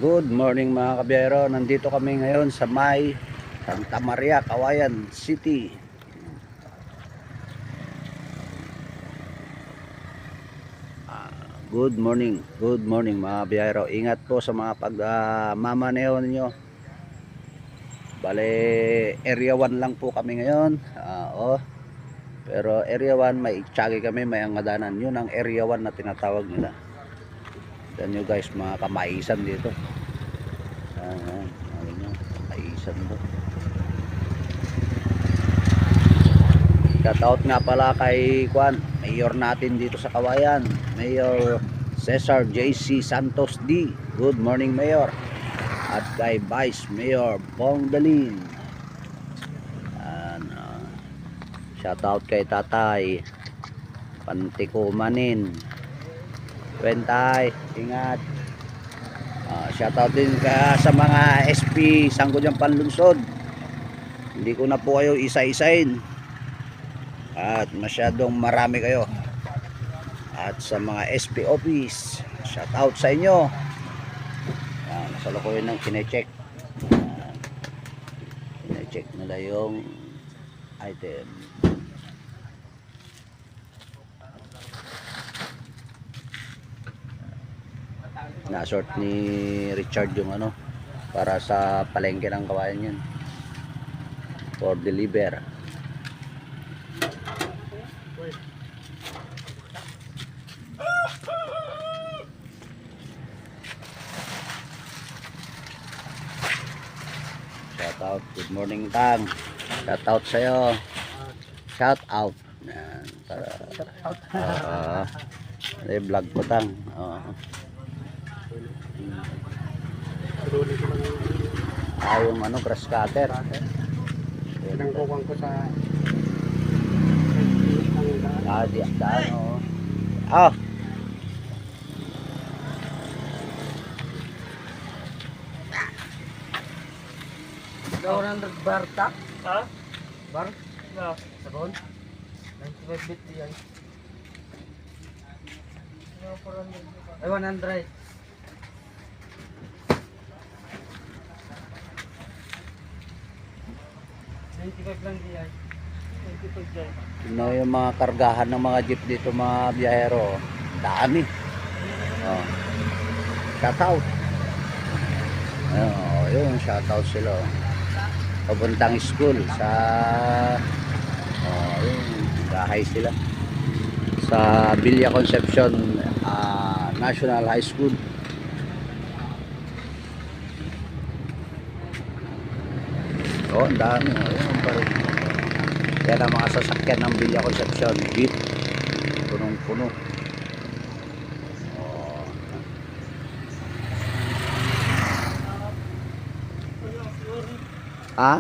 Good morning mga kabiyero. Nandito kami ngayon sa may Santa Maria, Cauayan City. Good morning mga kabiyero. Ingat po sa mga pagmamaneho ninyo. Bale, area 1 lang po kami ngayon. Pero area 1 may itsagi kami, may angadanan. Yun ang area 1 na tinatawag nila. Dan nyo guys, mga kamaisan dito. Kamaisan to. Shoutout nga pala kay Juan, mayor natin dito sa Cauayan, Mayor Cesar JC Santos D. Good morning Mayor. At kay Vice Mayor Bong Dalin. Shoutout kay Tatay Pantikumanin. Kwentay, ingat. Shoutout din sa mga SP Sangguniang Panlunsod. Hindi ko na po kayo isa-isain at masyadong marami kayo. At sa mga SP office, shoutout sa inyo. Nasalukuyan ng kine-check. Kine-check nila yung item. Nasort ni Richard yung para sa palengke ng Cauayan yun for deliver. Shout out, good morning Tang. Shout out sa'yo. Shout out. Vlog ko Tang. Yung grass cutter. Pinangkuhan ko sa daan bar tak? Ha? Bar? No. Sabon? 95 bit yan. Ay 100. Lang diyan. Yung mga kargahan ng mga jeep dito mga biyahero, dami. Shoutout. Yun, shoutout sila. Papuntang school sa yun, gahay sila sa Villa Concepcion National High School. Ang dami. Yan ang mga sasakyan ng Villa Concepcion. Jeep. Punong-puno. Ha?